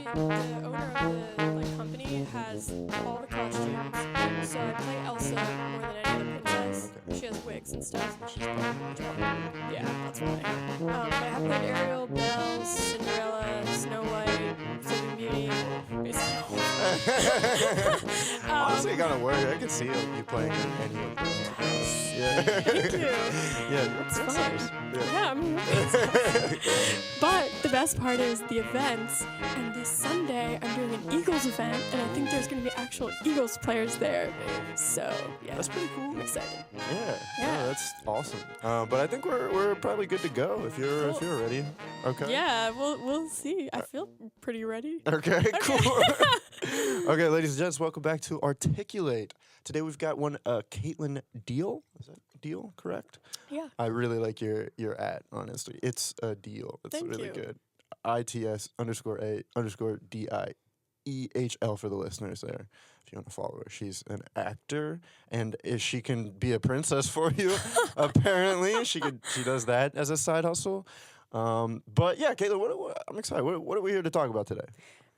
actually, the owner of the like company has all the costumes. So I play Elsa more than any other princess. She has wigs and stuff. She's probably Yeah, that's funny. But I have played Ariel, Belle, Cinderella, Snow White, Sleeping Beauty, basically. honestly kind of work. I could see you playing any of those. Yeah. Thank you. Yeah, That's fun. nice. Yeah, I'm But the best part is the events. And this Sunday, I'm doing an Eagles event, and I think there's going to be actual Eagles players there. So, yeah. That's pretty cool. I'm excited. Yeah. Yeah. No, that's awesome. But I think we're probably good to go if you're ready. Okay. Yeah, we'll see. I feel pretty ready. Okay, cool. Okay, ladies and gents, welcome back to Articulate. Today we've got one Kaitlyn Diehl. Is that Diehl, correct? Yeah. I really like your ad, honestly. It's a Diehl. It's Thank really you. good. ITS_A_DIEHL for the listeners there. If you want to follow her, she's an actor, and if she can be a princess for you. Apparently, she does that as a side hustle. But yeah, Kaitlyn, I'm excited. What are we here to talk about today?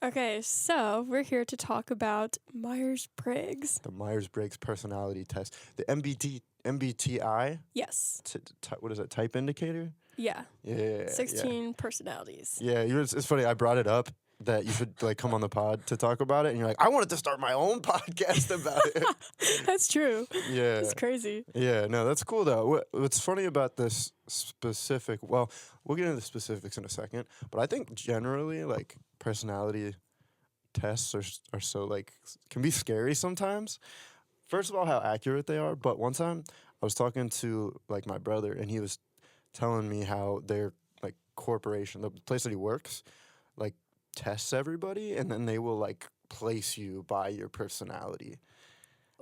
Okay, so we're here to talk about Myers Briggs. The Myers Briggs personality test, the MBTI. Yes. What is that? Type indicator. Yeah. Yeah. 16 personalities. Yeah, it's funny. I brought it up that you should like come on the pod to talk about it, and you're like, I wanted to start my own podcast about it. That's true. Yeah. It's crazy. Yeah, no, that's cool though. What's funny about this specific? Well, we'll get into the specifics in a second, but I think generally like personality tests are so like can be scary sometimes. First of all, how accurate they are, but one time I was talking to like my brother, and he was telling me how their like corporation, the place that he works, like tests everybody, and then they will like place you by your personality.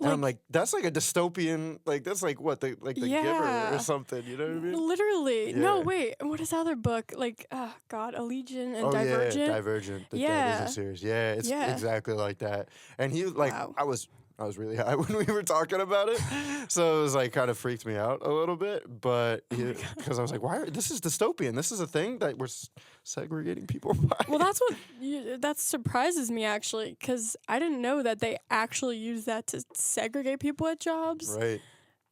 And I'm like, that's like a dystopian, like that's like what the Giver or something, you know what I mean? Literally. Yeah. No, wait. What is the other book? Like, God, Allegiant and Oh Divergent. yeah, Divergent, the Yeah. Divergent series. Yeah, it's Yeah. exactly like that. And he like, Wow. I was really high when we were talking about it, so it was like kind of freaked me out a little bit. But because I was like, this is dystopian. This is a thing that we're segregating people by. Well, that surprises me actually, because I didn't know that they actually use that to segregate people at jobs. Right.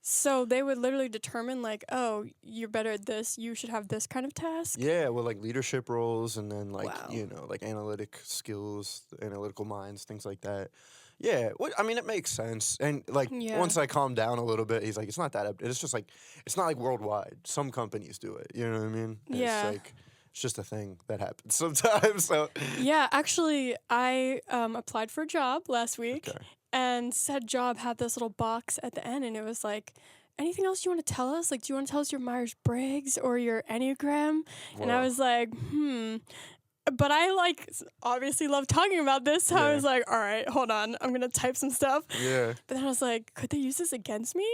So they would literally determine like, oh, you're better at this, you should have this kind of task. Yeah, well, like leadership roles, and then like Wow. like analytic skills, analytical minds, things like that. Yeah, I mean, it makes sense. And like Yeah. once I calmed down a little bit, he's like, it's not that. It's just like it's not like worldwide. Some companies do it. You know what I mean? Yeah. It's like it's just a thing that happens sometimes. So Yeah, actually, I applied for a job last week, Okay. and said job had this little box at the end, and it was like, anything else you want to tell us? Like, do you want to tell us your Myers Briggs or your Enneagram? And I Whoa. was like, But I like obviously love talking about this, so I Yeah. was like, all right, hold on, I'm gonna type some stuff. yeah. But then I was like, could they use this against me?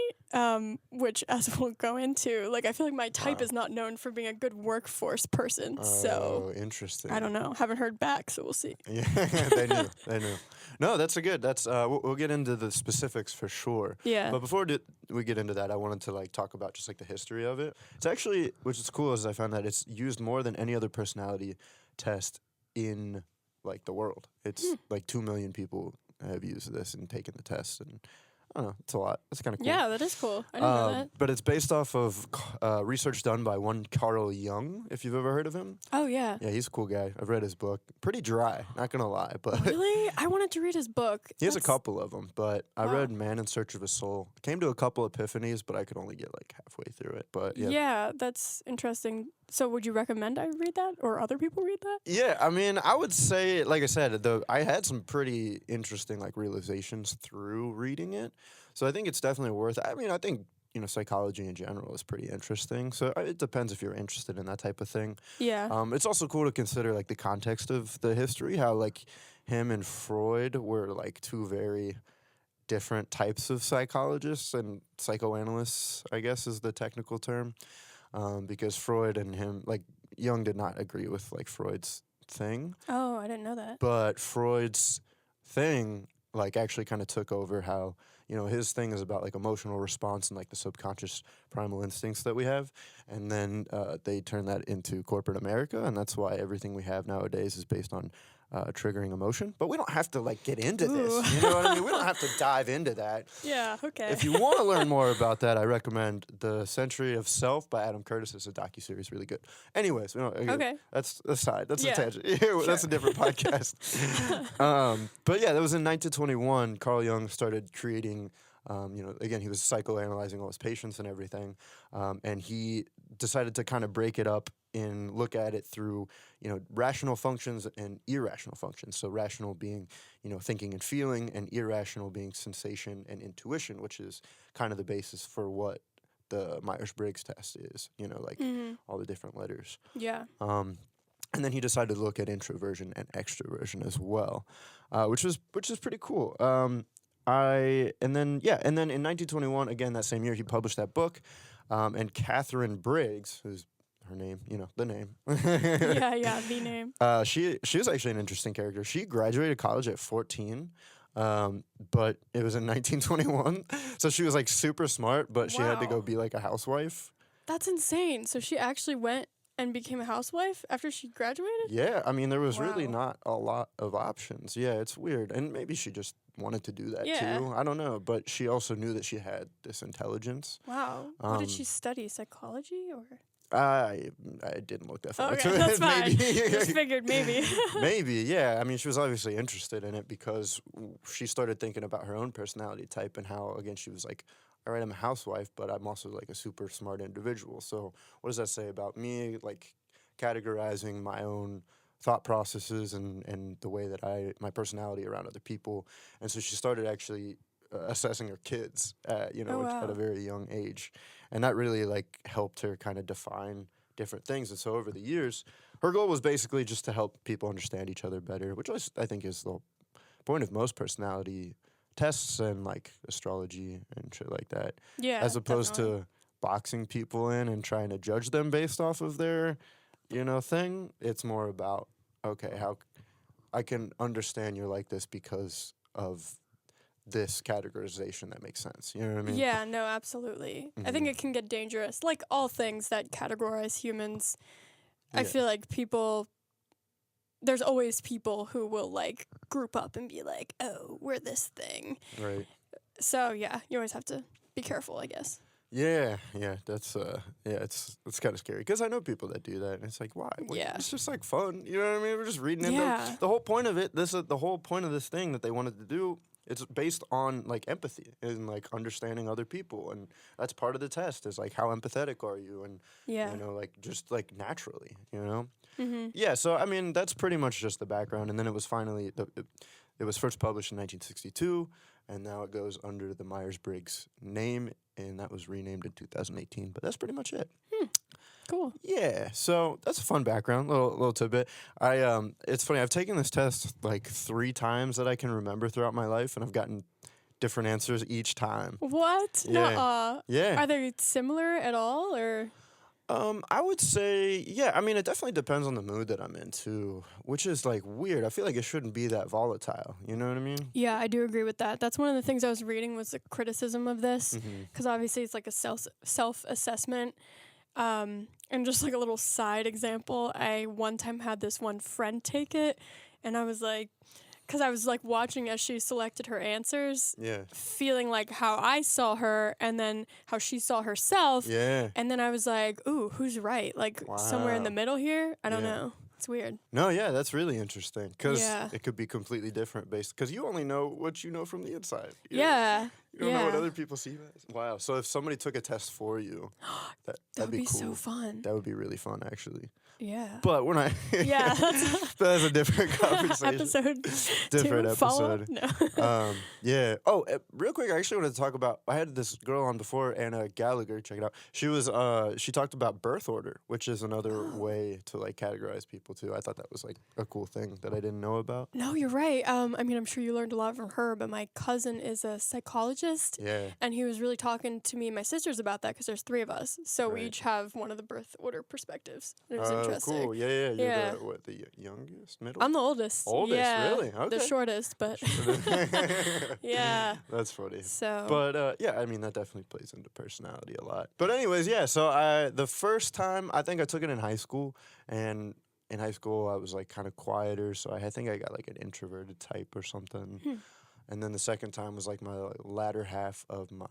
Which, as we'll go into, like I feel like my type is not known for being a good workforce person. So Oh, interesting. I don't know. Haven't heard back, so we'll see. Yeah, they knew. No, that's good. That's we'll get into the specifics for sure. Yeah. But before we get into that, I wanted to like talk about just like the history of it. It's actually, which is cool, is I found that it's used more than any other personality test in like the world. It's like 2 million people have used this and taken the test, and I don't know, it's a lot. It's kind of cool. Yeah, that is cool. I didn't know that. But it's based off of research done by one Carl Jung, if you've ever heard of him. Oh, yeah. Yeah, he's a cool guy. I've read his book. Pretty dry, not gonna lie, but Really? I wanted to read his book. he has a That's- couple of them. But I Wow. read Man in Search of a Soul. Came to a couple epiphanies, but I could only get like halfway through it. But yeah. Yeah, that's interesting. So would you recommend I read that, or other people read that? Yeah, I mean, I would say, like I said, I had some pretty interesting like realizations through reading it. So I think it's definitely worth it. I mean, I think, psychology in general is pretty interesting. So it depends if you're interested in that type of thing. Yeah. It's also cool to consider like the context of the history, how like him and Freud were like two very different types of psychologists and psychoanalysts, I guess is the technical term. Because Freud and him, like Jung did not agree with like Freud's thing, Oh, I didn't know that. but Freud's thing like actually kind of took over how, his thing is about like emotional response and like the subconscious primal instincts that we have. And then they turn that into corporate America. And that's why everything we have nowadays is based on triggering emotion. But we don't have to like get into Ooh. this. You know what I mean? We don't have to dive into that. Yeah, okay. If you want to learn more about that, I recommend The Century of Self by Adam Curtis. It's a docuseries, really good. Anyways, Okay. That's aside. That's Yeah. a tangent. That's a different podcast. But yeah, that was in 1921. Carl Jung started creating. Again, he was psychoanalyzing all his patients and everything, and he decided to kind of break it up and look at it through, rational functions and irrational functions. So rational being, thinking and feeling, and irrational being sensation and intuition, which is kind of the basis for what the Myers Briggs test is. All the different letters. Yeah. And then he decided to look at introversion and extroversion as well, which is pretty cool. And then in 1921, again that same year, he published that book, and Kaitlyn Briggs, who's her name, the name. The name. She was actually an interesting character. She graduated college at 14, but it was in 1921, so she was like super smart, but she had to go Wow. be like a housewife. That's insane. So she actually went and became a housewife after she graduated? Yeah, I mean, there was really Wow. not a lot of options. Yeah, it's weird. And maybe she just wanted to do that Yeah. too. I don't know. But she also knew that she had this intelligence. Wow. What did Um, she study? Psychology or? I didn't look that far Okay, into that's it. fine. Maybe. Just figured maybe. Maybe, yeah. I mean, she was obviously interested in it because she started thinking about her own personality type and how, again, she was like, all right, I'm a housewife, but I'm also like a super smart individual. So what does that say about me? Like categorizing my own thought processes and the way that my personality around other people. And so she started actually assessing her kids, at wow. a very young age. And that really like helped her kind of define different things. And so over the years, her goal was basically just to help people understand each other better, which I think is the point of most personality tests and like astrology and shit like that. Yeah. As opposed definitely. to boxing people in and trying to judge them based off of their, thing. It's more about, okay, how I can understand you're like this because of this categorization that makes sense. You know what I mean? Yeah, no, absolutely. I think Mhm. it can get dangerous. Like all things that categorize humans, I Yeah. feel like there's always people who will like group up and be like, oh, we're this thing. Right. So yeah, you always have to be careful, I guess. Yeah, that's it's kind of scary because I know people that do that, and it's like, why? Yeah. It's just like fun, you know what I mean? We're just reading into Yeah. the whole point of it. The whole point of this thing that they wanted to do. It's based on like empathy and like understanding other people, and that's part of the test. Is like how empathetic are you, and Yeah. like just like naturally, Mm-hmm. Yeah. So I mean, that's pretty much just the background, and then it was finally it was first published in 1962. And now it goes under the Myers Briggs name, and that was renamed in 2018. But that's pretty much it. Cool. Yeah, so that's a fun background, little tidbit. It's funny. I've taken this test like 3 times that I can remember throughout my life, and I've gotten different answers each time. What? Yeah. Nuh-uh. Yeah. Are they similar at all, or? I would say, yeah. I mean, it definitely depends on the mood that I'm in too, which is like weird. I feel like it shouldn't be that volatile. You know what I mean? Yeah, I do agree with that. That's one of the things I was reading was the criticism of this, Mm-hmm. because obviously it's like a self-assessment. And just like a little side example, I one time had this one friend take it, and I was like, because I was like watching as she selected her answers, Yeah. feeling like how I saw her and then how she saw herself. Yeah. And then I was like, ooh, who's right? Like somewhere in the Wow. middle here? I don't Yeah. know. It's weird. No, yeah, that's really interesting because Yeah. it could be completely different based because you only know what you know from the inside. You Yeah. You don't know what Yeah. other people see as. Wow. So if somebody took a test for you, That that'd would be cool. so fun. That would be really fun, actually. Yeah. But we're not. Yeah, that's that's a different conversation. episode Different 2, follow-up? episode. No. Yeah. Oh, real quick, I actually wanted to talk about. I had this girl on before, Anna Gallagher. Check it out. She was. She talked about birth order, which is another way to like categorize people too. I thought that was like a cool thing that I didn't know about. No, you're right. I mean, I'm sure you learned a lot from her, but my cousin is a psychologist, Yeah. and he was really talking to me and my sisters about that because there's 3 of us, so we Right. each have one of the birth order perspectives. It was Oh, interesting. cool. Yeah. You're Yeah. the youngest, middle. I'm the oldest. Oldest, yeah, really? Okay. The shortest, but yeah. That's funny. So But yeah, I mean that definitely plays into personality a lot. But anyways, yeah. So the first time I think I took it in high school, and in high school I was like kind of quieter, so I think I got like an introverted type or something. And then the second time was like my latter half of my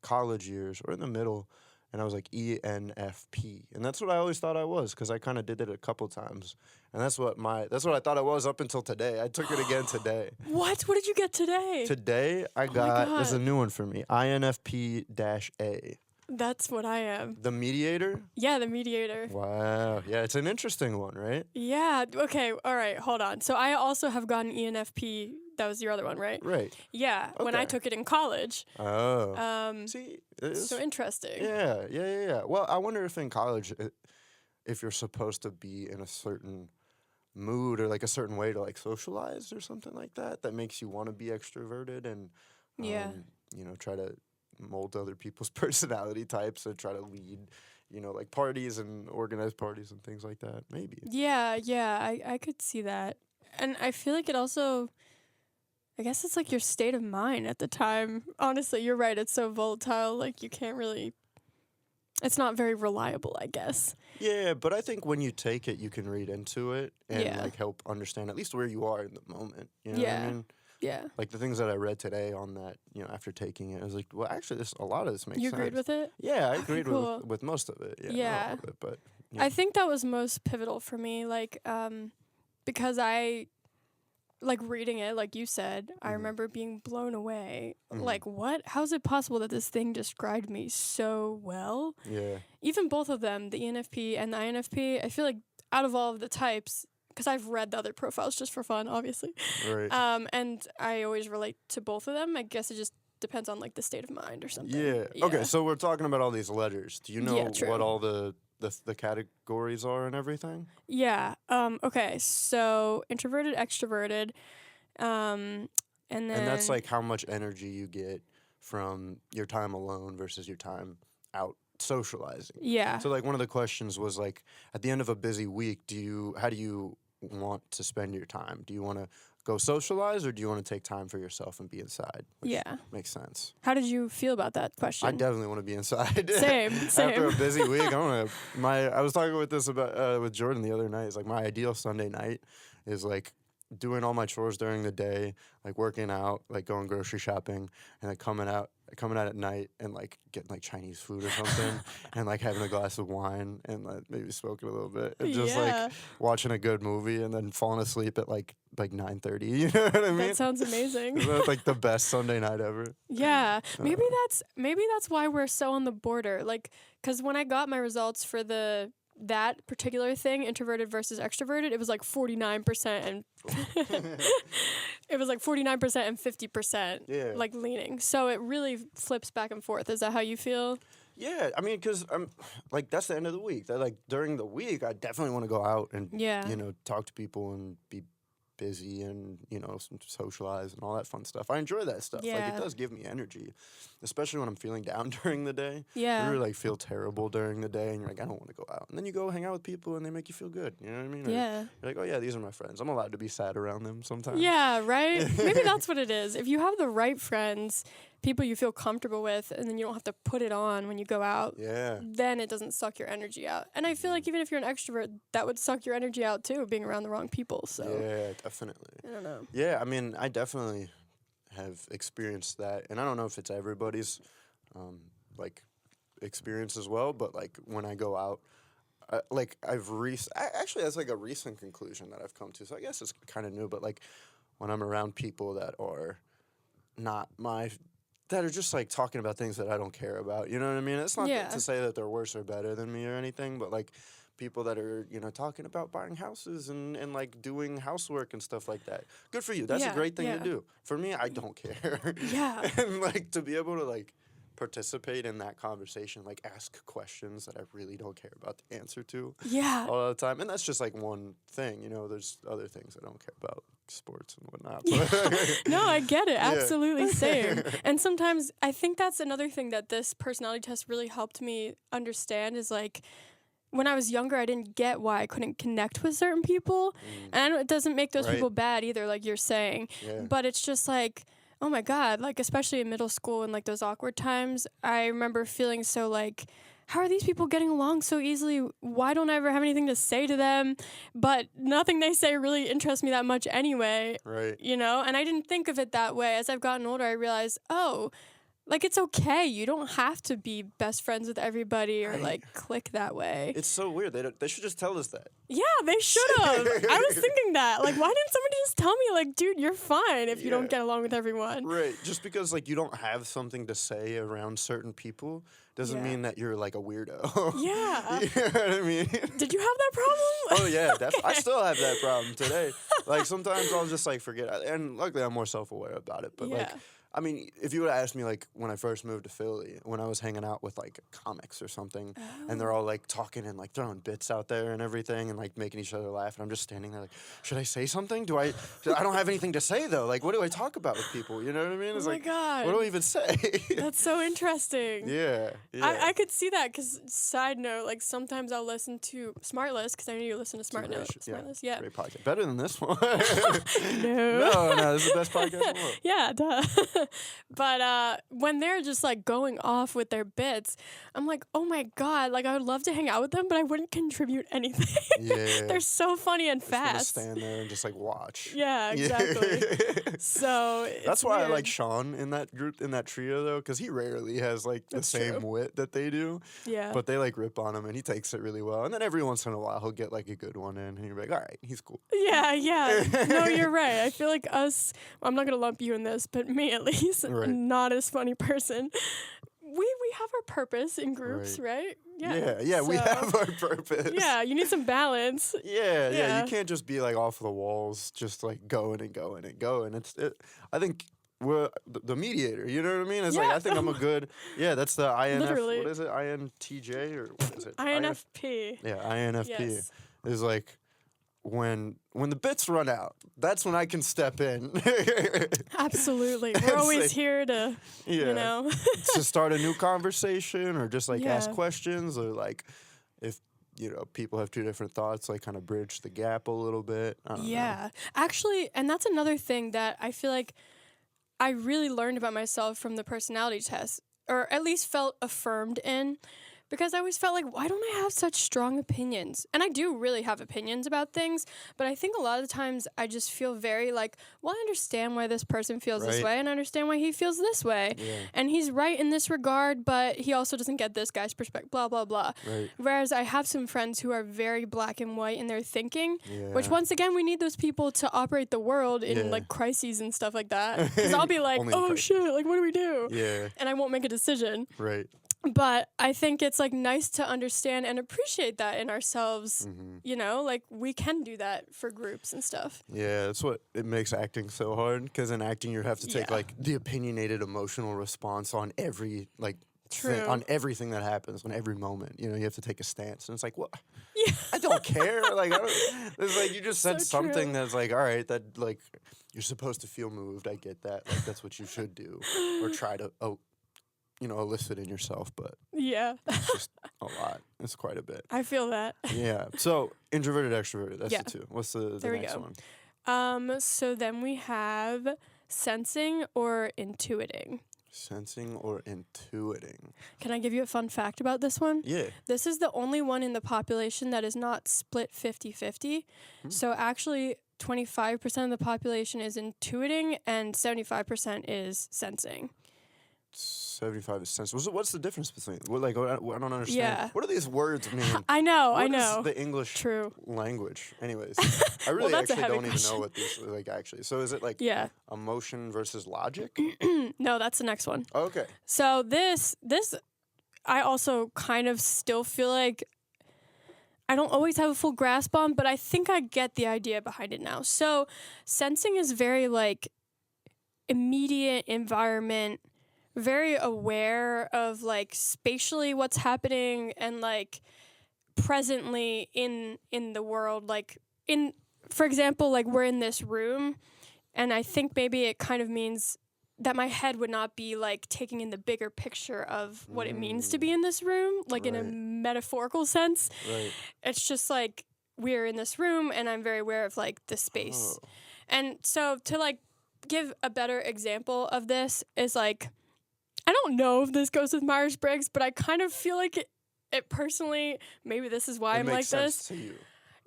college years, or in the middle, and I was like ENFP, and that's what I always thought I was because I kind of did it a couple times, and that's what I thought I was up until today. I took it again today. What did you get today? Today I got there's a new one for me, INFP-A. That's what I am. The mediator? Yeah, the mediator. Wow. Yeah, it's an interesting one, right? Yeah. Okay. All right. Hold on. So I also have gotten ENFP. That was your other one, right? Right. Yeah. When I Okay. took it in college. Oh. See, So interesting. Yeah. Well, I wonder if in college, if you're supposed to be in a certain mood or like a certain way to like socialize or something like that, that makes you want to be extroverted and, Yeah. Try to mold other people's personality types and try to lead, like parties and organize parties and things like that. Maybe. Yeah. I could see that. And I feel like it also, I guess it's like your state of mind at the time. Honestly, you're right. It's so volatile. Like you can't really, it's not very reliable, I guess. Yeah, but I think when you take it, you can read into it and Yeah. like help understand at least where you are in the moment. You know what I mean? Yeah. Like the things that I read today on that, after taking it, I was like, well, actually, a lot of this makes You sense. agreed with it? Yeah, I Okay, agreed cool. with most of it. Yeah. Yeah. Not all of it, but yeah. I think that was most pivotal for me, like, because I, like, reading it, like you said, I remember being blown away. Like, what? How is it possible that this thing described me so well? Yeah. Even both of them, the ENFP and the INFP, I feel like out of all of the types, because I've read the other profiles just for fun, obviously. Right. And I always relate to both of them. I guess it just depends on, like, the state of mind or something. Yeah. Okay, so we're talking about all these letters. Do you know Yeah, true. what all the categories are and everything? Yeah. Okay. So introverted, extroverted, and then And that's like how much energy you get from your time alone versus your time out socializing. yeah, So like one of the questions was like at the end of a busy week, how do you want to spend your time? Do you want to go socialize or do you want to take time for yourself and be inside? Which yeah. makes sense. How did you feel about that question? I definitely want to be inside. Same. After a busy week, I was talking with Jordan the other night. It's like my ideal Sunday night is like doing all my chores during the day, like working out, like going grocery shopping, and then coming out at night and like getting like Chinese food or something, and like having a glass of wine and like maybe smoking a little bit, and just like watching a good movie and then falling asleep at like 9:30. You know what I mean? That sounds amazing. That's like the best Sunday night ever. Yeah, maybe that's why we're so on the border. Like, because when I got my results for that particular thing, introverted versus extroverted, it was like 49% and it was like 49% and 50%, Yeah. like leaning. So it really flips back and forth. Is that how you feel? Yeah, I mean, because I'm like that's the end of the week. That like during the week, I definitely want to go out and Yeah. talk to people and be busy and socialize and all that fun stuff. I enjoy that stuff. Like Yeah. it does give me energy, especially when I'm feeling down during the day. Yeah. You really like feel terrible during the day, and you're like, I don't want to go out. And then you go hang out with people, and they make you feel good. You know what I mean? Or Yeah. you're like, oh yeah, these are my friends. I'm allowed to be sad around them sometimes. Yeah, right? Maybe that's what it is. If you have the right friends, people you feel comfortable with, and then you don't have to put it on when you go out, Yeah. then it doesn't suck your energy out. And I feel like even if you're an extrovert, that would suck your energy out too, being around the wrong people. So Yeah, definitely. I don't know. Yeah, I mean, I definitely have experienced that, and I don't know if it's everybody's like experience as well, but like when I go out, actually that's like a recent conclusion that I've come to. So I guess it's kind of new, but like when I'm around people that are that are just like talking about things that I don't care about, you know what I mean? It's not Yeah. to say that they're worse or better than me or anything, but like people that are, talking about buying houses and like doing housework and stuff like that. Good for you. That's a Yeah, great thing yeah. to do. For me, I don't care. Yeah. And like to be able to like participate in that conversation, like ask questions that I really don't care about the answer to Yeah. all the time. And that's just like one thing, there's other things I don't care about, sports and whatnot. No, I get it. Yeah. Absolutely same. And sometimes I think that's another thing that this personality test really helped me understand is like when I was younger, I didn't get why I couldn't connect with certain people. And I know it doesn't make those Right. people bad either, like you're saying. Yeah. But it's just like, oh my God, like especially in middle school and like those awkward times, I remember feeling so like how are these people getting along so easily? Why don't I ever have anything to say to them? But nothing they say really interests me that much anyway. Right. You know? And I didn't think of it that way. As I've gotten older, I realized, oh, like, it's okay. You don't have to be best friends with everybody or, like, click that way. It's so weird. They should just tell us that. Yeah, they should have. I was thinking that. Like, why didn't somebody just tell me, like, dude, you're fine if you don't get along with everyone? Right. Just because, like, you don't have something to say around certain people doesn't mean that you're, like, a weirdo. Yeah. You know what I mean? Did you have that problem? Oh, yeah. I still have that problem today. Like, sometimes I'll just, like, forget. And luckily, I'm more self-aware about it. But, like, I mean, if you would have asked me, like, when I first moved to Philly, when I was hanging out with, like, comics or something, and they're all, like, talking and, like, throwing bits out there and everything and, like, making each other laugh, and I'm just standing there, like, should I say something? I don't have anything to say, though. Like, what do I talk about with people? You know what I mean? It's oh, my like, God. What do I even say? That's so interesting. Yeah. I could see that, because, side note, like, sometimes I'll listen to Smartless, because I know you listen to Smartless. Yeah. Great podcast. Better than this one. No. No, this is the best podcast in the world. Yeah, duh. But when they're just like going off with their bits, I'm like, oh my God, like I would love to hang out with them, but I wouldn't contribute anything. Yeah. They're so funny and Just wanna fast. stand there and just like watch. Yeah, exactly. So that's why weird. I like Sean in that group, in that trio though, because he rarely has like the same wit that they do. Yeah. But they like rip on him and he takes it really well. And then every once in a while he'll get like a good one in and you're like, all right, he's cool. Yeah. No, you're right. I feel like us, I'm not going to lump you in this, but me at least, not as funny person. We have our purpose in groups, right? Yeah, we have our purpose. Yeah, you need some balance. Yeah, you can't just be like off the walls, just like going. I think we're the mediator, you know what I mean? It's like, I think I'm a good, that's the INF, Literally. what is it, INTJ, or what is it? INFP. Yeah, INFP. Yes. Is like, when the bits run out, that's when I can step in. Absolutely. We're always here to, you know. to start a new conversation or just like ask questions or like if, you know, people have two different thoughts, like kind of bridge the gap a little bit. I don't know. Actually, and that's another thing that I feel like I really learned about myself from the personality test, or at least felt affirmed in. Because I always felt like, why don't I have such strong opinions? And I do really have opinions about things, but I think a lot of the times I just feel very like, well, I understand why this person feels this way, and I understand why he feels this way. Yeah. And he's right in this regard, but he also doesn't get this guy's perspective, blah, blah, blah. Right. Whereas I have some friends who are very black and white in their thinking, which once again, we need those people to operate the world in like crises and stuff like that. Because I'll be like, oh shit, like what do we do? Yeah. And I won't make a decision. Right. But I think it's like nice to understand and appreciate that in ourselves, you know, like we can do that for groups and stuff. Yeah, that's what it makes acting so hard, because in acting you have to take like the opinionated emotional response on every like on everything that happens, on every moment. You know, you have to take a stance, and it's like, what? Yeah. I don't care. Like, it's like you just said something that's like, all right, that like you're supposed to feel moved. I get that. Like that's what you should do, or try to you know, elicit in yourself, but it's just a lot. It's quite a bit. I feel that. Yeah. So introverted, extroverted. That's the two. What's the next one? So then we have sensing or intuiting. Sensing or intuiting. Can I give you a fun fact about this one? Yeah. This is the only one in the population that is not split 50-50. So actually 25% of the population is intuiting and 75% is sensing. 75 is sense. What's the difference between? What, like, I don't understand. Yeah. What do these words mean? I know. What is the English language? Anyways, I really actually don't even know what these like actually. So is it like emotion versus logic? No, that's the next one. Oh, okay. So this I also kind of still feel like I don't always have a full grasp on, but I think I get the idea behind it now. So sensing is very like immediate environment, very aware of like spatially what's happening and like presently in the world. Like for example, like we're in this room, and I think maybe it kind of means that my head would not be like taking in the bigger picture of what it means to be in this room, like in a metaphorical sense. Right. It's just like we're in this room and I'm very aware of like the space. Oh. And so to like give a better example of this is like, I don't know if this goes with Myers Briggs, but I kind of feel like it personally, maybe this is why It I'm makes like sense this. to you.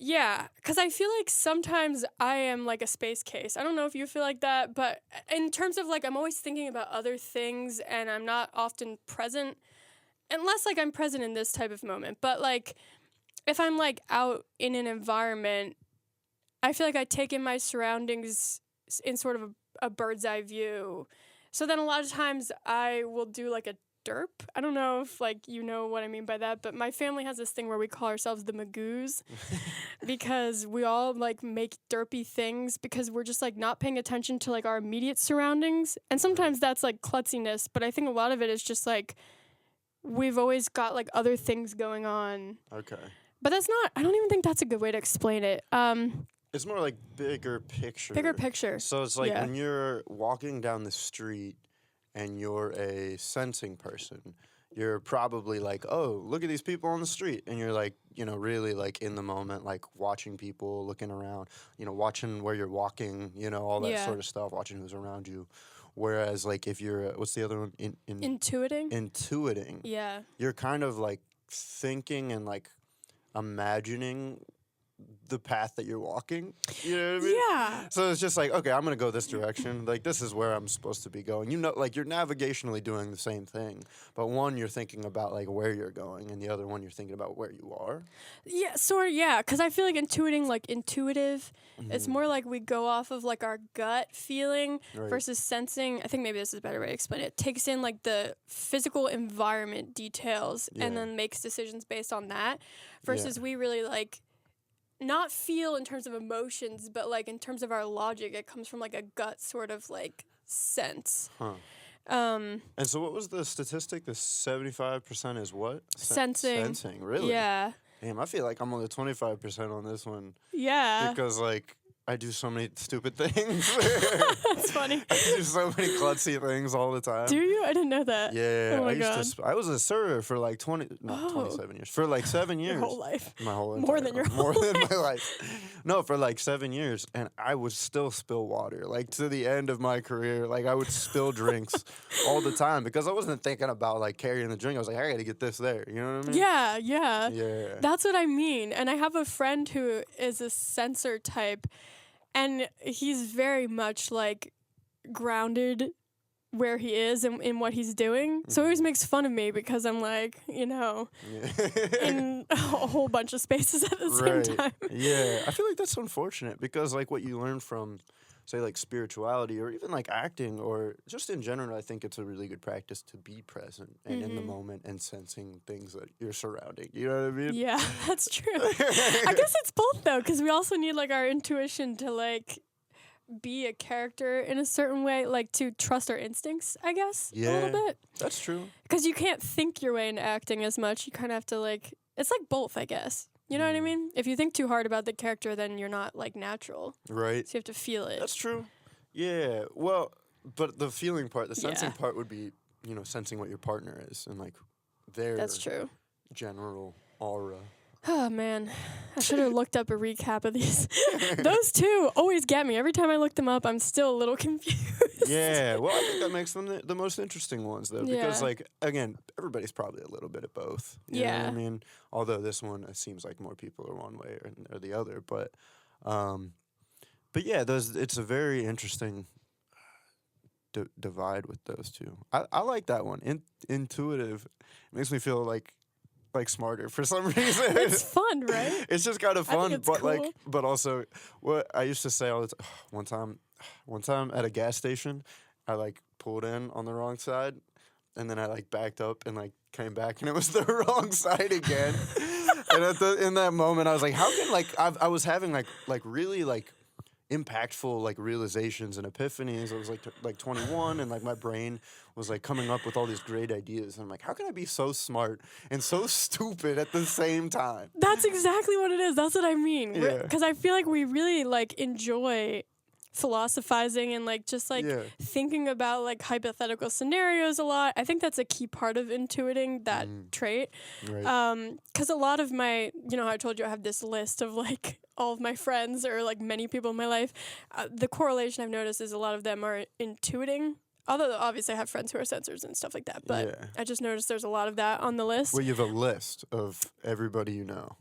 Yeah, because I feel like sometimes I am like a space case. I don't know if you feel like that, but in terms of like I'm always thinking about other things and I'm not often present unless like I'm present in this type of moment. But like if I'm like out in an environment, I feel like I take in my surroundings in sort of a bird's eye view. So then a lot of times I will do like a derp. I don't know if like you know what I mean by that, but my family has this thing where we call ourselves the Magoos because we all like make derpy things because we're just like not paying attention to like our immediate surroundings. And sometimes that's like klutziness, but I think a lot of it is just like we've always got like other things going on. Okay. But that's not, I don't even think that's a good way to explain it. It's more like bigger picture. Bigger picture. So it's like Yeah. when you're walking down the street and you're a sensing person, you're probably like, oh, look at these people on the street. And you're like, you know, really like in the moment, like watching people, looking around, you know, watching where you're walking, you know, all that Yeah. sort of stuff, watching who's around you. Whereas like if you're, what's the other one? Intuiting? Intuiting. Yeah. You're kind of like thinking and like imagining the path that you're walking. You know what I mean? Yeah. So it's just like, okay, I'm going to go this direction. Like, this is where I'm supposed to be going. You know, like, you're navigationally doing the same thing. But one, you're thinking about, like, where you're going. And the other one, you're thinking about where you are. Yeah, sort of, yeah. Because I feel like intuiting, like intuitive, it's Mm-hmm. more like we go off of like our gut feeling Right. versus sensing. I think maybe this is a better way to explain it. Takes in like the physical environment details Yeah. and then makes decisions based on that. Versus we really like not feel in terms of emotions, but like in terms of our logic, it comes from like a gut sort of like sense. Huh. Um, And so what was the statistic? The 75% is what? Sensing. Sensing, really? yeah. Damn, I feel like I'm only 25% on this one. Yeah. Because, like, I do so many stupid things. That's funny. I do so many klutzy things all the time. Do you? I didn't know that. Yeah, Oh my I used God. to. I was a server for like 27 years. For like 7 years. Your whole life. My whole More entire than your life. whole More than my life. No, for like 7 years, and I would still spill water. Like to the end of my career, like I would spill drinks all the time because I wasn't thinking about like carrying the drink. I was like, I got to get this there. You know what I mean? Yeah, yeah. Yeah. That's what I mean. And I have a friend who is a sensor type, and he's very much like grounded where he is and in what he's doing. So he always makes fun of me because I'm like, you know, Yeah. in a whole bunch of spaces at the same time. Yeah. I feel like that's unfortunate because like what you learn from say like spirituality or even like acting or just in general, I think it's a really good practice to be present and in the moment and sensing things that you're surrounding. You know what I mean? Yeah, that's true. I guess it's both though, because we also need like our intuition to like be a character in a certain way, like to trust our instincts, I guess, a little bit. That's true. Because you can't think your way into acting as much. You kind of have to like, it's like both, I guess. You know what I mean? If you think too hard about the character, then you're not like natural. Right. So you have to feel it. That's true. Yeah. Well, but the feeling part, the sensing Yeah. part would be, you know, sensing what your partner is and like their That's true. general aura. Oh man, I should have looked up a recap of these. Those two always get me. Every time I look them up, I'm still a little confused. Yeah, well, I think that makes them the most interesting ones, though, because, Yeah. like, again, everybody's probably a little bit of both. You know what Yeah. I mean, although this one, it seems like more people are one way or the other, but yeah, it's a very interesting divide with those two. I like that one. Intuitive. It makes me feel like smarter for some reason. It's fun, right? It's just kind of I think fun, it's but cool. but also what I used to say all the time. One time at a gas station, I like pulled in on the wrong side, and then I like backed up and like came back, and it was the wrong side again. And in that moment, I was like, how can I was having like really like impactful like realizations and epiphanies. I was like 21 and like my brain was like coming up with all these great ideas. And I'm like, how can I be so smart and so stupid at the same time? That's exactly what it is. That's what I mean. Yeah. Because I feel like we really like enjoy philosophizing and like just like Yeah. thinking about like hypothetical scenarios a lot. I think that's a key part of intuiting that trait. Right. Because a lot of my, you know how I told you I have this list of like all of my friends or like many people in my life. The correlation I've noticed is a lot of them are intuiting although obviously I have friends who are censors and stuff like that, but I just noticed there's a lot of that on the list. Well, you have a list of everybody you know.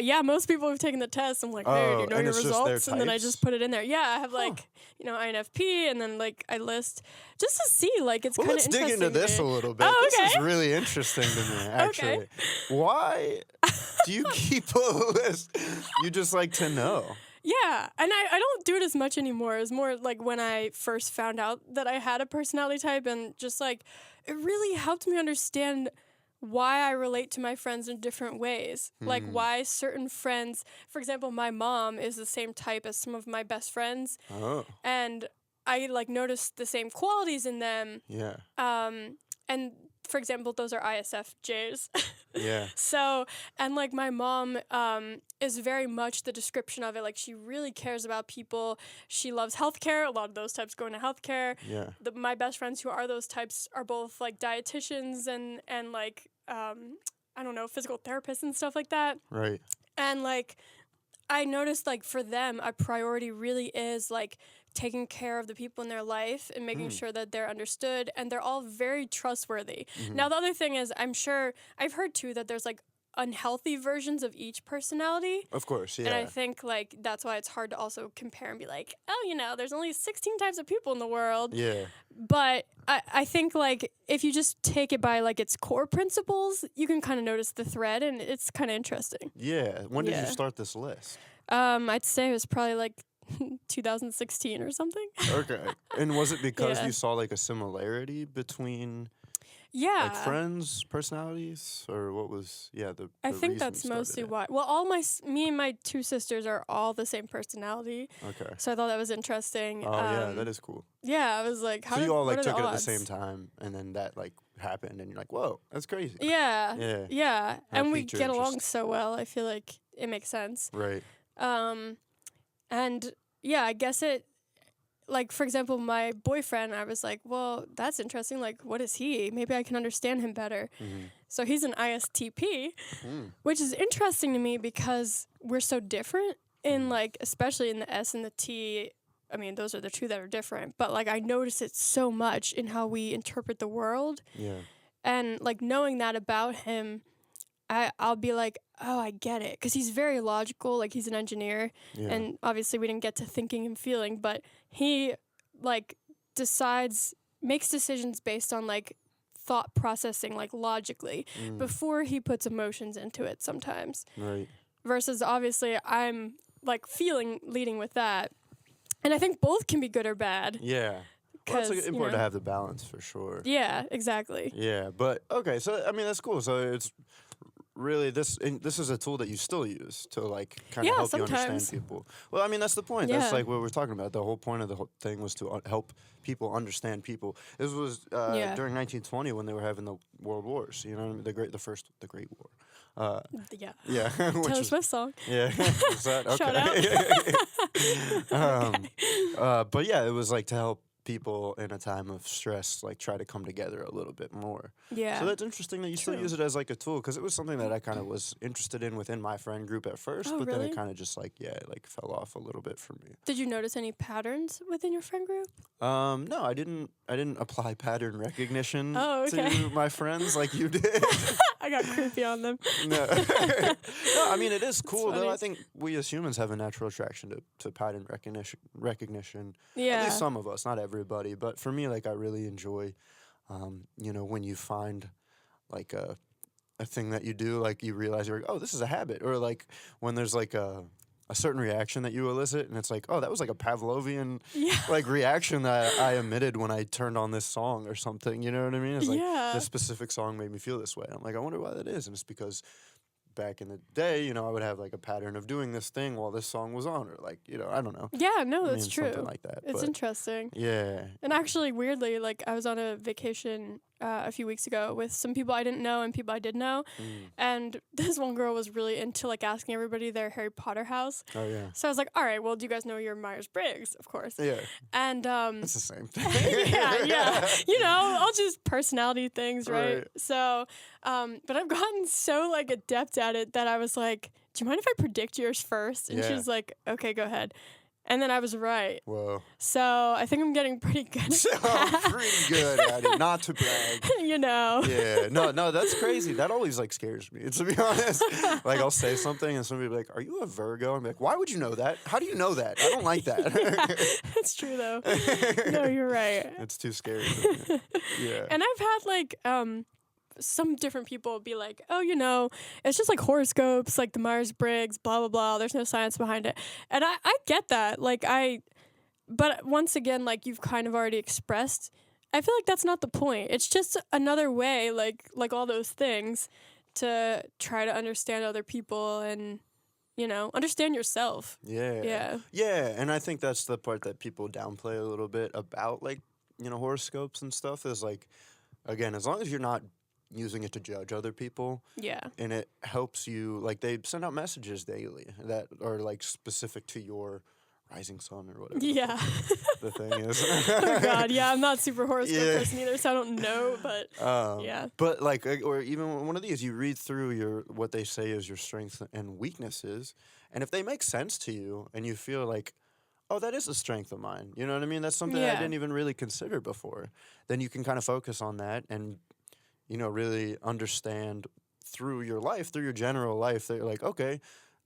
Yeah, most people have taken the test. I'm like, hey, do you know your results? And then I just put it in there. Yeah, I have like, INFP, and then like I list just to see, like, it's kind of interesting. Let's dig into this a little bit. Oh, okay. This is really interesting to me, actually. Okay. Why do you keep a list? You just like to know. Yeah, and I don't do it as much anymore. It's more like when I first found out that I had a personality type, and just like it really helped me understand why I relate to my friends in different ways. Like why certain friends, for example, my mom is the same type as some of my best friends. Oh. And I like noticed the same qualities in them. Yeah. And for example, those are ISFJs. Yeah. So, and like my mom is very much the description of it. Like she really cares about people. She loves healthcare. A lot of those types go into healthcare. Yeah. My best friends who are those types are both like dietitians and like, I don't know, physical therapists and stuff like that. Right. And like, I noticed like for them, a priority really is like taking care of the people in their life and making sure that they're understood, and they're all very trustworthy. Now, the other thing is, I'm sure I've heard too that there's like unhealthy versions of each personality. Of course, yeah. And I think like that's why it's hard to also compare and be like, oh, there's only 16 types of people in the world. Yeah. But I think like if you just take it by like its core principles, you can kind of notice the thread, and it's kind of interesting. Yeah. When did you start this list? I'd say it was probably like 2016 or something. Okay. And was it because you saw like a similarity between like friends, personalities, or what was the I think that's mostly why. Well, me and my two sisters are all the same personality. Okay. So I thought that was interesting. Oh yeah, that is cool. Yeah, I was like, so you all like took it at the same time, and then that like happened, and you're like, whoa, that's crazy. Yeah. Yeah. And we get along so well. I feel like it makes sense. Right. And yeah, I guess it, like, for example, my boyfriend, I was like, well, that's interesting. Like, what is he? Maybe I can understand him better. So he's an ISTP, which is interesting to me because we're so different in, like, especially in the S and the T. I mean, those are the two that are different. But, like, I notice it so much in how we interpret the world. Yeah. And, like, knowing that about him, I'll be like, oh, I get it. Because he's very logical. Like, he's an engineer. Yeah. And obviously we didn't get to thinking and feeling. But he, like, makes decisions based on, like, thought processing, like, logically, before he puts emotions into it sometimes. Right. Versus, obviously, I'm, like, leading with that. And I think both can be good or bad. Yeah. Well, it's important to have the balance for sure. Yeah, exactly. Yeah, but okay, so I mean that's cool. So it's really this is a tool that you still use to like kind of help sometimes. You understand people. Well, I mean that's the point. Yeah. That's like what we're talking about. The whole point of the whole thing was to help people understand people. This was during 1920 when they were having the World Wars. You know, the Great War. Yeah. Yeah. Taylor Swift song. Yeah. Was that? Okay. Shout out. But yeah, it was like to help people in a time of stress, like try to come together a little bit more. Yeah. So that's interesting that you still use it as like a tool, because it was something that I kind of was interested in within my friend group at first, but then it kind of just like fell off a little bit for me. Did you notice any patterns within your friend group? No, I didn't apply pattern recognition to my friends like you did. I got creepy on them. No. No, I mean it is cool though. I think we as humans have a natural attraction to pattern recognition. Yeah. At least some of us, not everybody, but for me, like I really enjoy, when you find like a thing that you do, like you realize you're like, oh, this is a habit, or like when there's like a certain reaction that you elicit, and it's like, oh, that was like a Pavlovian like reaction that I emitted when I turned on this song or something. You know what I mean? It's like this specific song made me feel this way. I'm like, I wonder why that is, and it's because back in the day, I would have like a pattern of doing this thing while this song was on, or like, I don't know. Yeah, no, that's true. Something like that. It's interesting. Yeah. And actually, weirdly, like I was on a vacation a few weeks ago with some people I didn't know and people I did know, and this one girl was really into like asking everybody their Harry Potter house. Oh yeah. So I was like, all right, well, do you guys know your Myers Briggs? Of course. Yeah. And it's the same thing. yeah. All just personality things, right? So, but I've gotten so like adept at it that I was like, do you mind if I predict yours first? And she was like, okay, go ahead. And then I was right. Whoa. So I think I'm getting pretty good at I'm pretty good at it, not to brag. you know. Yeah, no, that's crazy. That always like scares me, to be honest. Like I'll say something and somebody will be like, "Are you a Virgo?" I'm like, "Why would you know that? How do you know that? I don't like that." Yeah, that's true though. No, you're right. It's too scary for me. Yeah. And I've had like some different people be like, "Oh, you know, it's just like horoscopes, like the Myers Briggs, blah blah blah. There's no science behind it." And I get that. But once again, like you've kind of already expressed, I feel like that's not the point. It's just another way, like all those things, to try to understand other people and, you know, understand yourself. Yeah. Yeah. Yeah, and I think that's the part that people downplay a little bit about, like, you know, horoscopes and stuff is, like, again, as long as you're not using it to judge other people, Yeah. and it helps you, like, they send out messages daily that are, like, specific to your rising sun or whatever Yeah. the thing is. Oh God, yeah, I'm not super horoscope Yeah. person either, so I don't know, but yeah. But like, or even one of these, you read through what they say is your strengths and weaknesses, and if they make sense to you, and you feel like, oh, that is a strength of mine, you know what I mean? That's something I didn't even really consider before. Then you can kind of focus on that, and you know, really understand through your life, through your general life, that you're like, okay,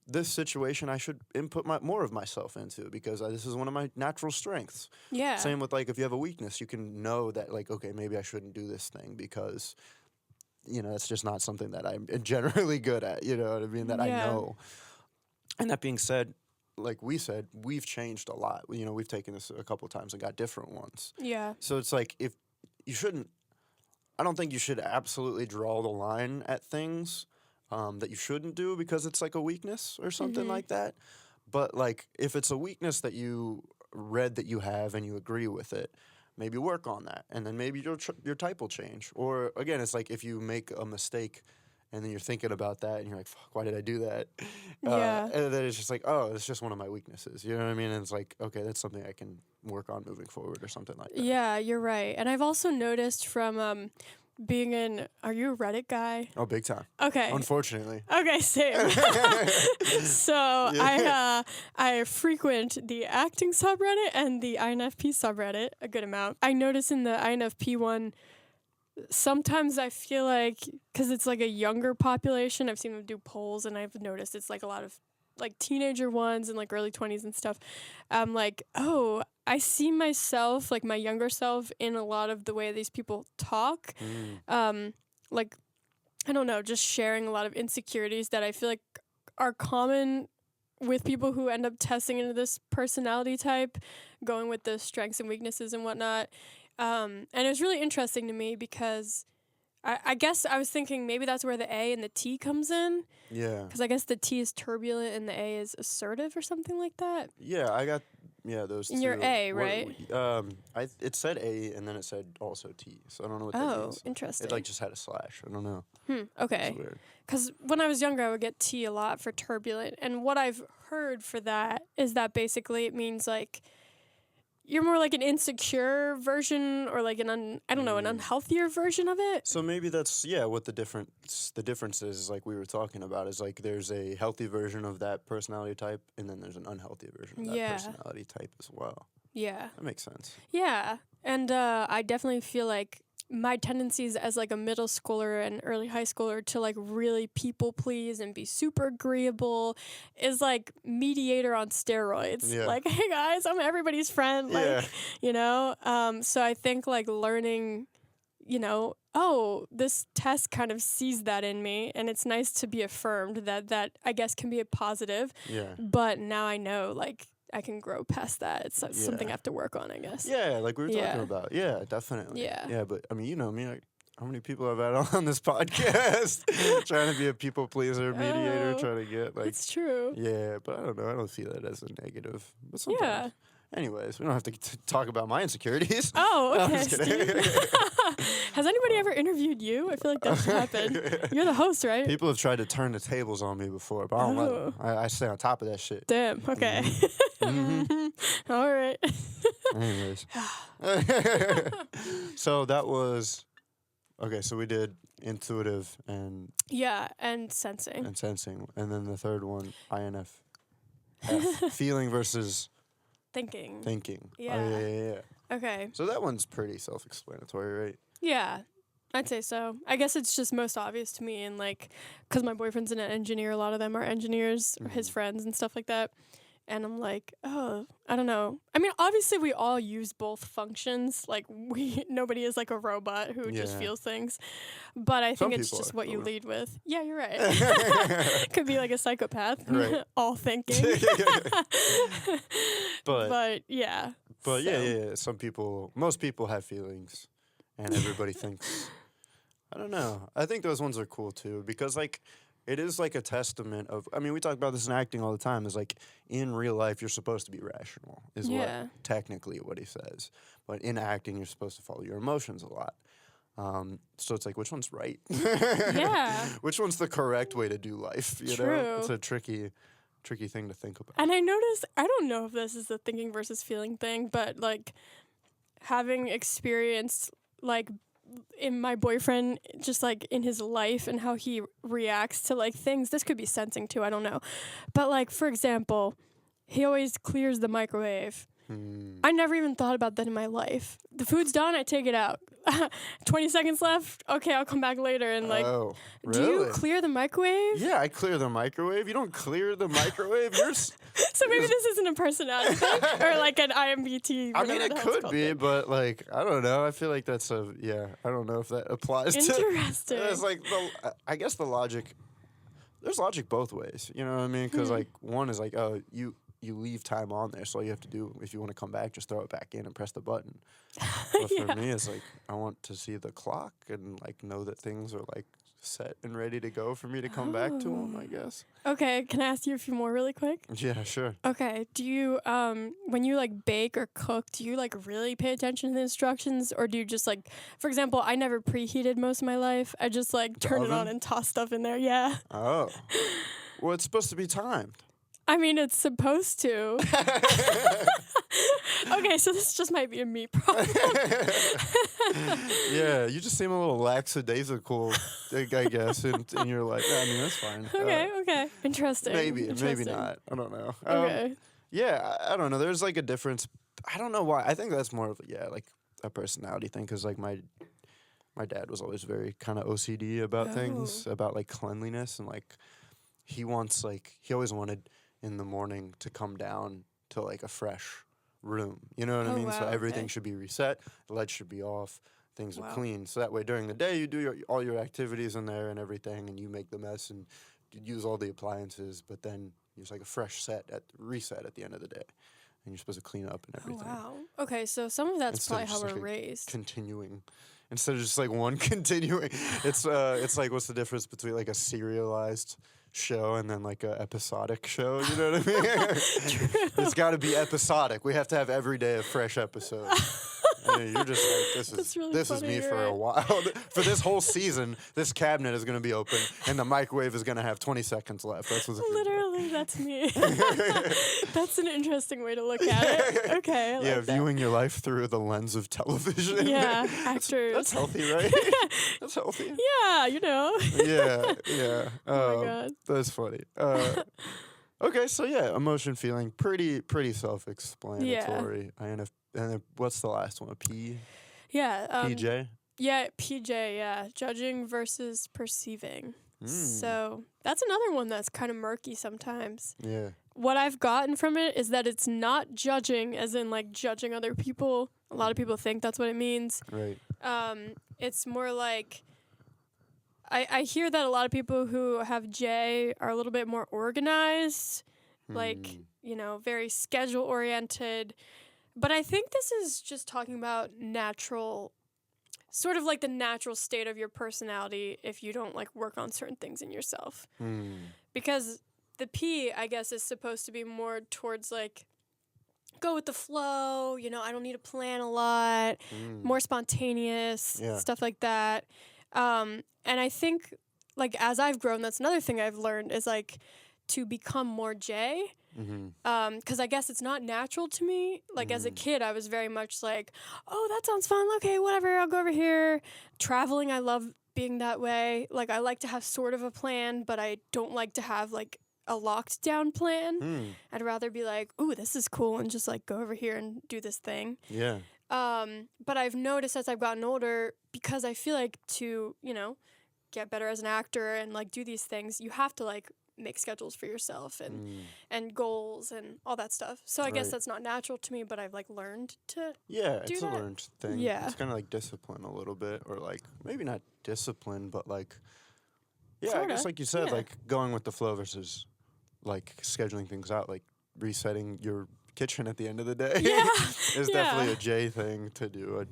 this situation I should input more of myself into because this is one of my natural strengths. Yeah. Same with like if you have a weakness, you can know that like, okay, maybe I shouldn't do this thing because, you know, that's just not something that I'm generally good at, you know what I mean, that I know. And that being said, like we said, we've changed a lot. You know, we've taken this a couple of times and got different ones. Yeah. So it's like if you shouldn't, I don't think you should absolutely draw the line at things that you shouldn't do because it's like a weakness or something like that. But like if it's a weakness that you read that you have and you agree with it, maybe work on that. And then maybe your type will change. Or again, it's like if you make a mistake and then you're thinking about that and you're like, fuck, why did I do that? And then it's just like, oh, it's just one of my weaknesses. You know what I mean? And it's like, okay, that's something I can work on moving forward or something like that. Yeah, you're right. And I've also noticed from being are you a Reddit guy? Oh, big time. Okay. Unfortunately. Okay, same. So I frequent the acting subreddit and the INFP subreddit a good amount. I notice in the INFP one, sometimes I feel like, because it's like a younger population, I've seen them do polls and I've noticed it's like a lot of like teenager ones and like early 20s and stuff. I'm like, oh, I see myself, like my younger self, in a lot of the way these people talk. Like, I don't know, just sharing a lot of insecurities that I feel like are common with people who end up testing into this personality type, going with the strengths and weaknesses and whatnot. And it was really interesting to me because I guess I was thinking maybe that's where the A and the T comes in. Yeah. Because I guess the T is turbulent and the A is assertive or something like that. Yeah, I got those two. And you're A, right? It said A and then it said also T, so I don't know what that means. Oh, interesting. It like just had a slash. I don't know. Okay. It's weird. Because when I was younger, I would get T a lot for turbulent. And what I've heard for that is that basically it means like you're more like an insecure version or like an unhealthier version of it. So maybe that's what the difference is like we were talking about is like there's a healthy version of that personality type and then there's an unhealthy version of that personality type as well. Yeah. That makes sense. Yeah. And I definitely feel like my tendencies as like a middle schooler and early high schooler to like really people please and be super agreeable is like mediator on steroids. Yeah. Like, hey guys, I'm everybody's friend. Like, you know? So I think like learning, you know, oh, this test kind of sees that in me and it's nice to be affirmed that I guess can be a positive. Yeah. But now I know like I can grow past that. It's something I have to work on, I guess. Yeah, like we were talking about. Yeah, definitely. Yeah. Yeah, but I mean, you know me, like, how many people have I had on this podcast trying to be a people pleaser, mediator, trying to get like. It's true. Yeah, but I don't know. I don't see that as a negative. But sometimes. Anyways, we don't have to talk about my insecurities. Oh, okay. No, I'm just kidding. Has anybody ever interviewed you? I feel like that should happen. You're the host, right? People have tried to turn the tables on me before, but I don't let them. I stay on top of that shit. Damn. Okay. All right. Anyways. So that was... Okay, so we did intuitive and... Yeah, and sensing. And then the third one, INF. Feeling versus Thinking. Yeah. Oh, yeah. Okay. So that one's pretty self-explanatory, right? Yeah. I'd say so. I guess it's just most obvious to me, and like, because my boyfriend's an engineer, a lot of them are engineers, or his friends and stuff like that. And I'm like, oh, I don't know. I mean, obviously we all use both functions. Like nobody is like a robot who just feels things. But I think it's just what you lead with. Yeah, you're right. Could be like a psychopath. Right. All thinking. But yeah. But yeah. Most people have feelings, and everybody thinks. I don't know. I think those ones are cool too, because like it is like a testament of, I mean, we talk about this in acting all the time, is like in real life you're supposed to be rational, is what technically what he says. But in acting you're supposed to follow your emotions a lot. So it's like, which one's right? Yeah. Which one's the correct way to do life? You know? It's a tricky thing to think about. And I noticed, I don't know if this is the thinking versus feeling thing, but like having experienced like in my boyfriend, just like in his life and how he reacts to like things, this could be sensing too, I don't know. But like, for example, he always clears the microwave. I never even thought about that in my life. The food's done, I take it out. 20 seconds left. Okay, I'll come back later. And like, really? Do you clear the microwave? Yeah, I clear the microwave. You don't clear the microwave. So maybe this isn't a personality thing or like an IMBT. I mean, it could be, but like, I don't know. I feel like that's I don't know if that applies to. Interesting. It's like, I guess the logic, there's logic both ways. You know what I mean? Because like, one is like, oh, you leave time on there, so all you have to do, if you want to come back, just throw it back in and press the button. But for me, it's like, I want to see the clock and like know that things are like set and ready to go for me to come back to them, I guess. Okay, can I ask you a few more really quick? Yeah, sure. Okay, do you, when you like bake or cook, do you like really pay attention to the instructions, or do you just like, for example, I never preheated most of my life. I just like turn it on and toss stuff in there, yeah. Oh. Well, it's supposed to be timed. I mean, it's supposed to. Okay, so this just might be a me problem. Yeah, you just seem a little lackadaisical, I guess, and you're like, I mean, that's fine. Okay. Interesting. Maybe not. I don't know. Okay. Yeah, I don't know. There's like a difference. I don't know why. I think that's more of like a personality thing, because like my dad was always very kind of OCD about things, about like cleanliness, and like he always wanted in the morning to come down to like a fresh room. You know what I mean? Wow, so everything should be reset, the lights should be off, things are clean. So that way during the day you do all your activities in there and everything, and you make the mess and you use all the appliances, but then use like a fresh reset at the end of the day. And you're supposed to clean up and everything. Oh, wow. Okay, so some of that's probably how we're raised. Continuing. Instead of just like one continuing. It's like, what's the difference between like a serialized show and then like a episodic show? You know what I mean? It's got to be episodic. We have to have every day a fresh episode. And you're just like, this is me for a while. For this whole season, this cabinet is going to be open and the microwave is going to have 20 seconds left. That's what's literally, that's me. That's an interesting way to look at it. Okay, I like viewing your life through the lens of television. Yeah, actors. That's healthy, right? That's healthy. Yeah, you know. Yeah. Oh my God. That's funny. Okay, so yeah, emotion, feeling, pretty self-explanatory. Yeah. And then what's the last one? A P? Yeah. PJ? Yeah, PJ, yeah. Judging versus perceiving. So that's another one that's kind of murky sometimes. Yeah. What I've gotten from it is that it's not judging as in like judging other people. A lot of people think that's what it means. Right. It's more like I hear that a lot of people who have J are a little bit more organized, like, you know, very schedule oriented. But I think this is just talking about natural, sort of like the natural state of your personality if you don't like work on certain things in yourself. Because the P, I guess, is supposed to be more towards like go with the flow, you know, I don't need to plan a lot, more spontaneous, stuff like that. And I think like as I've grown, that's another thing I've learned is like to become more J. Because I guess it's not natural to me. Like as a kid, I was very much like, oh, that sounds fun. Okay, whatever, I'll go over here. Traveling, I love being that way. Like I like to have sort of a plan, but I don't like to have like a locked down plan. Hmm. I'd rather be like, ooh, this is cool, and just like go over here and do this thing. Yeah. But I've noticed as I've gotten older, because I feel like to, get better as an actor and like do these things, you have to like make schedules for yourself and goals and all that stuff. So I guess that's not natural to me, but I've like learned to do it's that. a learned thing. Yeah. It's kind of like discipline a little bit, or like maybe not discipline, but like, I Sorta. guess like you said, Yeah. like going with the flow versus like scheduling things out, like resetting your kitchen at the end of the day Yeah. is definitely a J thing to do.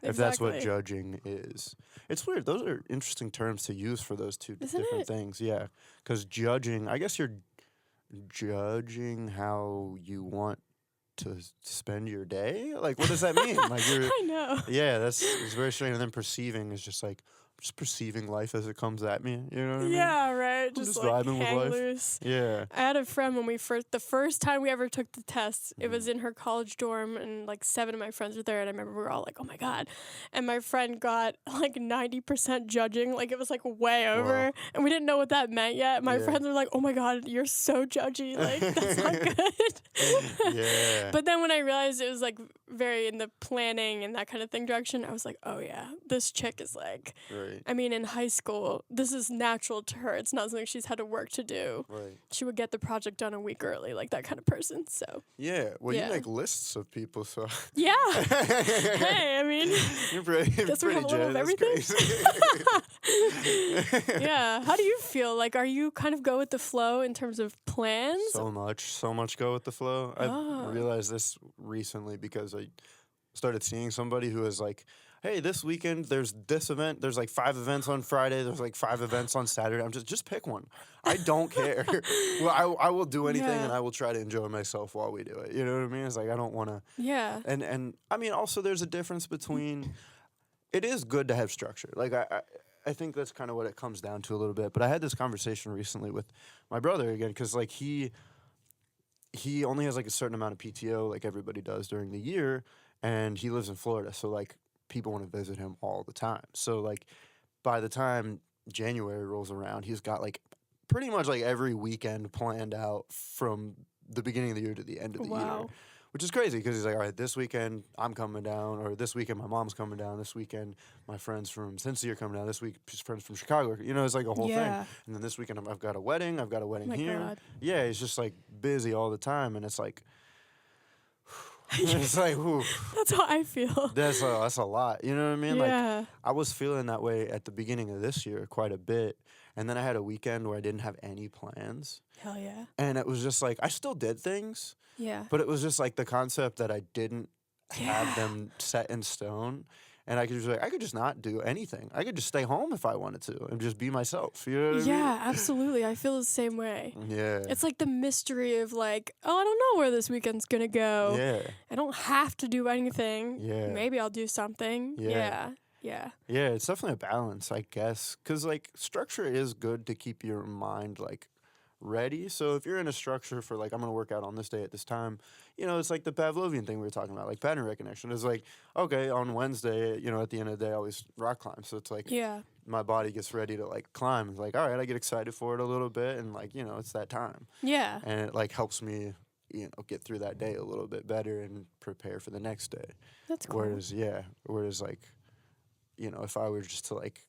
If that's what Exactly. judging is. It's weird. Those are interesting terms to use for those two Isn't different it? things. Yeah. Because judging, I guess you're judging how you want to spend your day. Like, what does that mean? Like, you're, I know. yeah, it's very strange. And then perceiving is just like, just perceiving life as it comes at me. You know what I mean? Yeah, right. Just like vibing with hang life. loose. Yeah. I had a friend when the first time we ever took the test, it was in her college dorm, and like 7 of my friends were there, and I remember we were all like, oh my God. And my friend got like 90% judging, like it was like way over, Wow. and we didn't know what that meant yet. My Yeah. friends were like, oh my God, you're so judgy, like that's not good. Yeah. But then when I realized it was like very in the planning and that kind of thing direction, I was like, oh yeah, this chick is like, Right. I mean, in high school, this is natural to her. It's not something she's had to work to do. Right. She would get the project done a week early, like that kind of person. So, Yeah. Well, Yeah. you make lists of people, so yeah. Hey, I mean, you're pretty, Guess we pretty have a little of That's everything. crazy. yeah. How do you feel? Like, are you kind of go with the flow in terms of plans? So much go with the flow. Ah. I've realized this recently because I started seeing somebody who was like, hey, this weekend there's this event. There's like 5 events on Friday. There's like 5 events on Saturday. I'm just pick one. I don't care. Well, I will do anything Yeah. and I will try to enjoy myself while we do it. You know what I mean? It's like I don't want to. Yeah. And I mean, also there's a difference between. It is good to have structure. Like I think that's kind of what it comes down to a little bit. But I had this conversation recently with my brother again because like he only has like a certain amount of PTO like everybody does during the year, and he lives in Florida, so like people want to visit him all the time. So like by the time January rolls around, he's got like pretty much like every weekend planned out from the beginning of the year to the end of the year. Wow. Which is crazy because he's like, all right, this weekend I'm coming down, or this weekend my mom's coming down, this weekend my friends from Cincy are coming down, this week his friends from Chicago. You know, it's like a whole Yeah. thing. And then this weekend I've got a wedding Oh my here. God. Yeah, he's just like busy all the time, and it's like, it's like, whew, That's how I feel. that's a lot. You know what I mean? Like Yeah. I was feeling that way at the beginning of this year quite a bit, and then I had a weekend where I didn't have any plans, Hell yeah. and it was just like I still did things. Yeah. But it was just like the concept that I didn't have Yeah. them set in stone. And I could just I could just not do anything. I could just stay home if I wanted to and just be myself. You know what Yeah, absolutely. I feel the same way. I mean? Yeah. It's like the mystery of like, oh, I don't know where this weekend's gonna go. Yeah. I don't have to do anything. Yeah. Maybe I'll do something. Yeah. Yeah. Yeah. Yeah, it's definitely a balance, I guess. Because, like, structure is good to keep your mind, like, ready. So if you're in a structure for, like, I'm going to work out on this day at this time, you know, it's like the Pavlovian thing we were talking about, like pattern recognition. It's like, okay, on Wednesday, you know, at the end of the day, I always rock climb. So it's like Yeah. my body gets ready to, like, climb. It's like, all right, I get excited for it a little bit. And, like, you know, it's that time. Yeah. And it, like, helps me, you know, get through that day a little bit better and prepare for the next day. That's cool. Whereas, like, you know, if I were just to, like,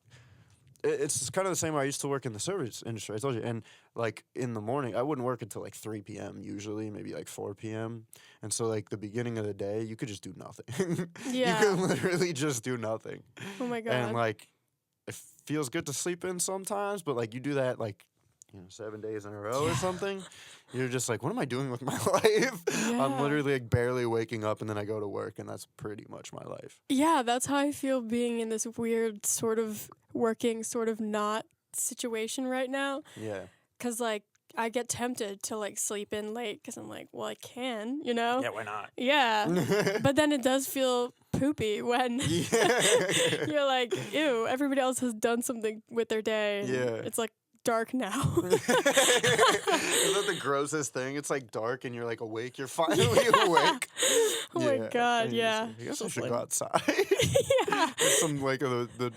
it's kind of the same way I used to work in the service industry, I told you. And, like, in the morning, I wouldn't work until, like, 3 p.m. usually, maybe, like, 4 p.m. And so, like, the beginning of the day, you could just do nothing. Yeah. You could literally just do nothing. Oh my God. And, like, it feels good to sleep in sometimes, but, like, you do that, like, you know, 7 days in a row or something. You're just like, what am I doing with my life? Yeah. I'm literally, like, barely waking up, and then I go to work, and that's pretty much my life. Yeah, that's how I feel being in this weird sort of working, sort of not situation right now. Yeah. 'Cause like I get tempted to like sleep in late 'cause I'm like, well, I can, you know? why not? Yeah. But then it does feel poopy when Yeah. you're like, ew, everybody else has done something with their day. Yeah. It's like dark now. Isn't that the grossest thing? It's like dark and you're like awake. You're finally awake. Oh my God, And yeah. I guess I Just should like- go outside. Yeah, There's some like the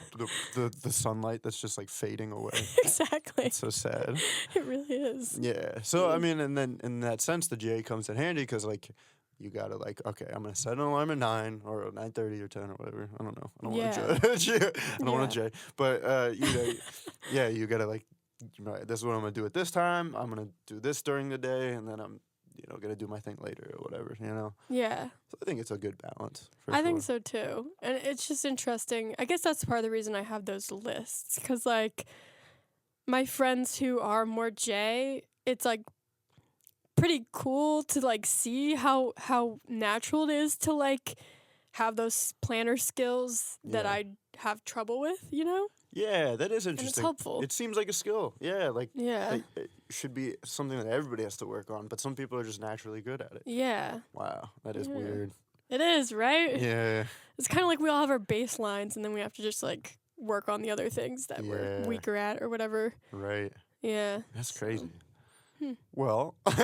sunlight that's just like fading away. exactly. It's so sad. It really is. Yeah. So I mean, and then in that sense, the J comes in handy because like you gotta like, okay, I'm gonna set an alarm at 9 or 9:30 or 10 or whatever. I don't know. I don't want to judge. I don't want to J. But you know, yeah, you gotta like, right, this is what I'm gonna do at this time. I'm gonna do this during the day, and then I'm gonna do my thing later or whatever. Yeah. So I think it's a good balance. I think so too. And it's just interesting. I guess that's part of the reason I have those lists. Because, like, my friends who are more J, it's, like, pretty cool to, like, see how natural it is to, like, have those planner skills that I have trouble with, Yeah, that is interesting. And it's helpful. It seems like a skill. Yeah, like Yeah. it should be something that everybody has to work on, but some people are just naturally good at it. Yeah. Wow, that is Yeah. weird. It is, right? Yeah. It's kind of like we all have our baselines, and then we have to just, like, work on the other things that we're Yeah. weaker at or whatever. Right. Yeah. That's crazy. Hmm. Well, On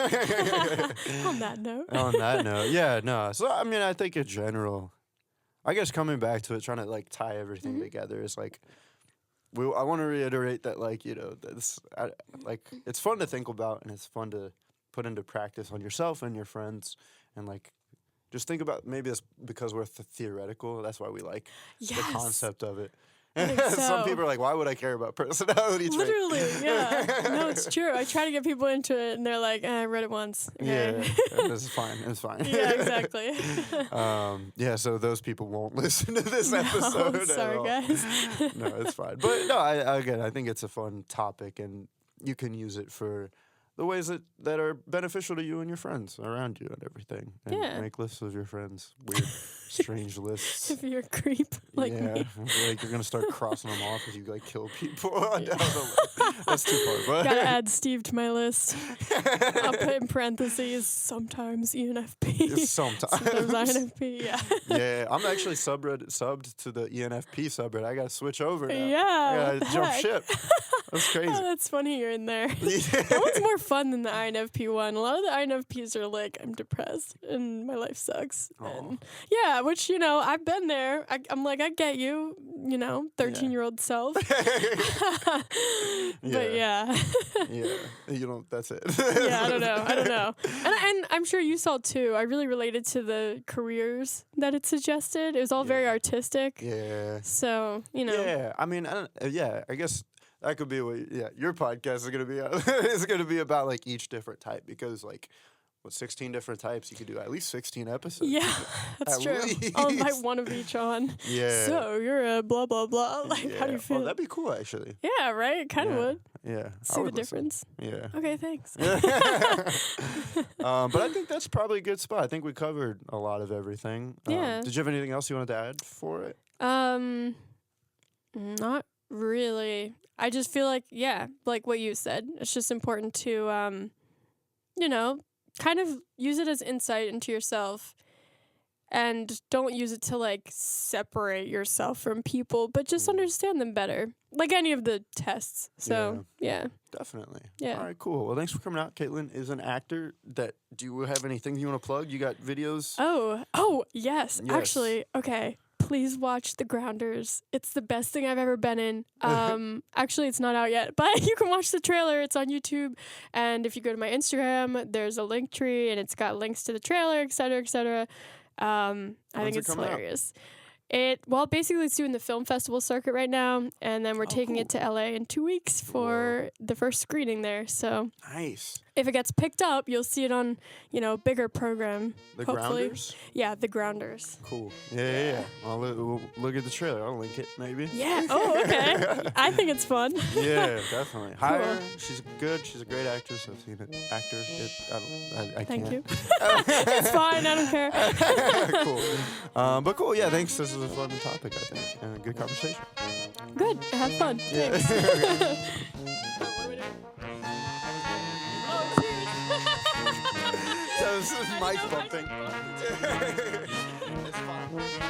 that note. on that note, yeah, no. So I mean, I think in general, I guess coming back to it, trying to like tie everything Mm-hmm. together is like, I want to reiterate that like like it's fun to think about and it's fun to put into practice on yourself and your friends and like just think about, maybe it's because we're theoretical. That's why we like the Yes. concept of it. I think Some so. people are like, why would I care about personality traits? Literally, yeah. No, it's true. I try to get people into it, and they're like, I read it once. Yeah, Okay. it's fine. It's fine. Yeah, exactly. Yeah, so those people won't listen to this No, episode at sorry, all. guys. No, it's fine. But no, I think it's a fun topic, and you can use it for the ways that are beneficial to you and your friends around you and everything. And Yeah. make lists of your friends. Weird, strange lists. If you're a creep like yeah, me. like you're gonna start crossing them off as you like kill people. Down the line. That's too far, but Gotta add Steve to my list. I'll put in parentheses, sometimes ENFP. Sometimes. Sometimes INFP, yeah. Yeah, I'm actually subbed to the ENFP subreddit. I gotta switch over now. Yeah. I what gotta the jump heck? ship. That's crazy. Oh, that's funny you're in there. Yeah. That one's more fun than the INFP one. A lot of the INFPs are like, I'm depressed and my life sucks. Aw. And yeah, which, I've been there. I'm like, I get you, 13-year-old self. But yeah. Yeah, that's it. Yeah, I don't know. And I'm sure you saw too. I really related to the careers that it suggested. It was all very artistic. Yeah. So, Yeah, I mean, I guess that could be what. Yeah, your podcast is gonna be is gonna be about like each different type because like. 16 different types? You could do at least 16 episodes. Yeah, that's At true. I'll invite least. one of each on. Yeah. So you're a blah, blah, blah. Like, how do you feel? Oh, that'd be cool, actually. Yeah, right? Kind of Yeah. would. Yeah. I See the would listen. difference. Yeah. Okay, thanks. But I think that's probably a good spot. I think we covered a lot of everything. Yeah. Did you have anything else you wanted to add for it? Not really. I just feel like, like what you said. It's just important to, kind of use it as insight into yourself and don't use it to like separate yourself from people, but just understand them better. Like any of the tests. So, yeah. Definitely. Yeah. All right, cool. Well, thanks for coming out. Kaitlyn is an actor. Do you have anything you want to plug? You got videos? Oh, yes. Yes. Actually, okay. Please watch The Grounders. It's the best thing I've ever been in. Actually, it's not out yet, but you can watch the trailer. It's on YouTube. And if you go to my Instagram, there's a link tree, and it's got links to the trailer, et cetera, et cetera. I think it's hilarious. Basically, it's doing the film festival circuit right now, and then we're taking it to LA in 2 weeks for the first screening there. So Nice. if it gets picked up, you'll see it on, bigger program. The hopefully. Grounders? Yeah, The Grounders. Cool. Yeah. We'll look at the trailer. I'll link it, maybe. Yeah. Oh, okay. I think it's fun. Yeah, definitely. Hire her. Cool. She's good. She's a great actress. I've seen it. Actor. I Thank can't. you. It's fine. I don't care. Cool. But cool. Yeah, thanks. This was a fun topic, I think. And a good conversation. Good. I had fun. Yeah. Oh, cheers. That was mic I know, bumping. It's fine.